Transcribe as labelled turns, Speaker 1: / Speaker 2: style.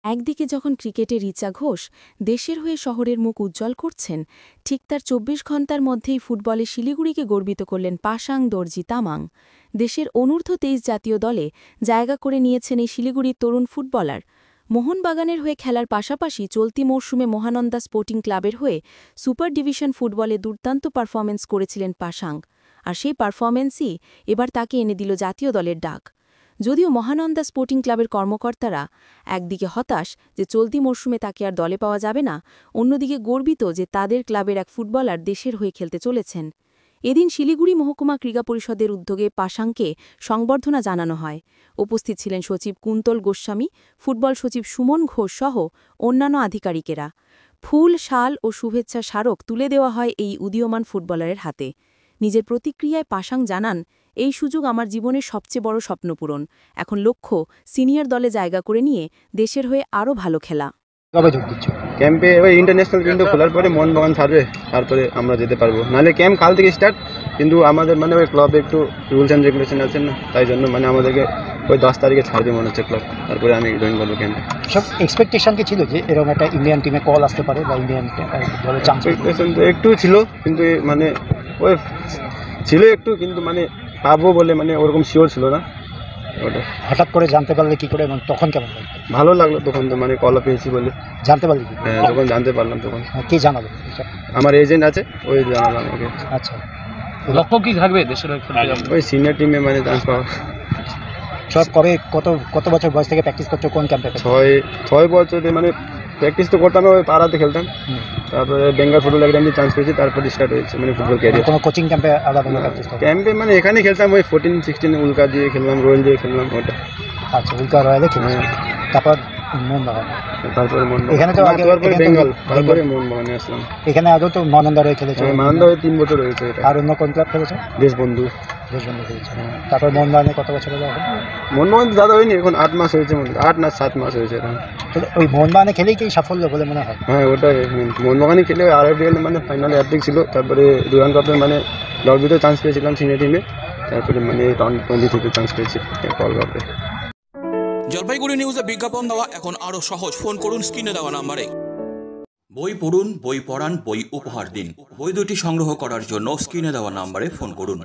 Speaker 1: একদিকে যখন ক্রিকেটে রিচা ঘোষ দেশের হয়ে শহরের মুখ উজ্জ্বল করছেন, ঠিক তার ২৪ ঘণ্টার মধ্যেই ফুটবলে শিলিগুড়িকে গর্বিত করলেন পাসাং দর্জি তামাং। দেশের অনূর্ধ্ব-২৩ জাতীয় দলে জায়গা করে নিয়েছেন এই শিলিগুড়ির তরুণ ফুটবলার। মোহনবাগানের হয়ে খেলার পাশাপাশি চলতি মরশুমে মহানন্দা স্পোর্টিং ক্লাবের হয়ে সুপার ডিভিশন ফুটবলে দুর্দান্ত পারফরম্যান্স করেছিলেন পাসাং। আর সেই পারফরম্যান্সই এবার তাকে এনে দিল জাতীয় দলের ডাক। যদিও মহানন্দা স্পোর্টিং ক্লাবের কর্মকর্তারা একদিকে হতাশ যে চলতি মরশুমে তাকে আর দলে পাওয়া যাবে না, অন্যদিকে গর্বিত যে তাদের ক্লাবের এক ফুটবলার দেশের হয়ে খেলতে চলেছেন। এদিন শিলিগুড়ি মহকুমা ক্রীড়া পরিষদের উদ্যোগে পাসাংকে সংবর্ধনা জানানো হয়। উপস্থিত ছিলেন সচিব কুন্তল গোস্বামী, ফুটবল সচিব সুমন ঘোষ সহ অন্যান্য আধিকারিকেরা। ফুল, শাল ও শুভেচ্ছা স্মারক তুলে দেওয়া হয় এই উদীয়মান ফুটবলারের হাতে। নিজের প্রতিক্রিয়ায় পাসাং জানান, এই সুযোগ আমার জীবনের সবচেয়ে বড় স্বপ্নপূরণ। এখন লক্ষ্য সিনিয়র দলে জায়গা করে নিয়ে দেশের হয়ে আরও ভালো খেলা।
Speaker 2: কবে যোগ দিচ্ছ ক্যাম্পে? এবার ইন্টারন্যাশনাল উইন্ডো খোলার পরে মোহনবাগান ছাড়বে, তারপরে আমরা যেতে পারবো। নাহলে ক্যাম্প কাল থেকে স্টার্ট, কিন্তু আমাদের মানে ওই ক্লাবে একটু রুলস অ্যান্ড রেগুলেশন আছে না, তাই জন্য মানে আমাদেরকে ওই 10 তারিখে ছাড়বে মনে হচ্ছে ক্লাব, তারপরে আমি জয়েন করবো ক্যাম্পে।
Speaker 3: সব এক্সপেকটেশন কি ছিল যে এরকম একটা ইন্ডিয়ান টিমে কল আসতে পারে বা ইন্ডিয়ান দলে চান্স?
Speaker 2: এক্সপেকটেশন তো একটু ছিল, কিন্তু মানে ওই ছিল একটু, কিন্তু মানে পাবো বলে মানে ওরকম শিওর ছিল না ওটা।
Speaker 3: হঠাৎ করে জানতে পারলে কি করে এবং তখন কেমন লাগলো?
Speaker 2: ভালো লাগলো তখন, তো মানে কল পেয়েছি বলে
Speaker 3: জানতে পারলি কি?
Speaker 2: হ্যাঁ, যখন জানতে পারলাম তখন।
Speaker 3: কে জানালো?
Speaker 2: আমার এজেন্ট আছে, ওই জানালো আমাকে।
Speaker 3: আচ্ছা,
Speaker 4: লক্ষ্য কি থাকবে দেশের
Speaker 2: ওই সিনিয়র টিমে মানে চান্স পাওয়া।
Speaker 3: সব কবে কত বছর বয়স থেকে প্র্যাকটিস করছো কোন ক্যাম্পে?
Speaker 2: 6 বছরে মানে প্র্যাকটিস তো করতাম, ওই পাড়াতে খেলতাম, তারপরে বেঙ্গল ফুটবল একাডেমি চান্স পেয়েছি, তারপরে স্টার্ট হয়েছে মানে ফুটবল ক্যারিয়ার।
Speaker 3: কোনো কোচিং ক্যাম্পে আলাদা প্র্যাকটিস করো?
Speaker 2: ক্যাম্পে মানে এখানে খেলতাম, ওই 14-16 উল্কা দিয়ে খেললাম, রোয়েল দিয়ে খেললাম ওটা।
Speaker 3: আচ্ছা, উল্কা রয়্যালে খেলেছো, তারপর মোহনবাগান,
Speaker 2: তারপরে
Speaker 3: এখানে তো আগে
Speaker 2: তারপরে বেঙ্গল, তারপরে মোহনবাগানে আসলাম।
Speaker 3: এখানে আগেও তো মহানন্দা রয়ে খেলেছো?
Speaker 2: মানন্দা 3 বছর হয়েছে।
Speaker 3: আর অন্য কোন ক্লাব খেলেছো?
Speaker 2: দেশবন্ধু
Speaker 3: খেলেছো। তারপর মোহনবাগানে কত বছর হলো?
Speaker 2: মোহনবাগান দাদা হয়নি, এখন 8 মাস হয়েছে, 8 না 7 মাস হয়েছে এখন।
Speaker 3: ওই মোহনবাগানে খেলেই কি সাফল্য বলে মনে হয়?
Speaker 2: হ্যাঁ, ওটাই মোহনবাগানে খেলে আরএফএল মানে ফাইনালে অ্যাপ্লিক ছিল, তারপরে ডুরান কাপে মানে লবিতে চান্স পেয়েছিলাম সিনিয়র টিমে, তারপরে মানে টাউন 20 থেকে চান্স পেয়েছি কল কাপে।
Speaker 5: জলপাইগুড়ি নিউজে বিজ্ঞাপন দেওয়া এখন আরও সহজ। ফোন করুন স্ক্রিনে দেওয়া নাম্বারে। বই পড়ুন, বই পড়ান, বই উপহার দিন। বই দুটি সংগ্রহ করার জন্য স্ক্রিনে দেওয়া নাম্বারে ফোন করুন।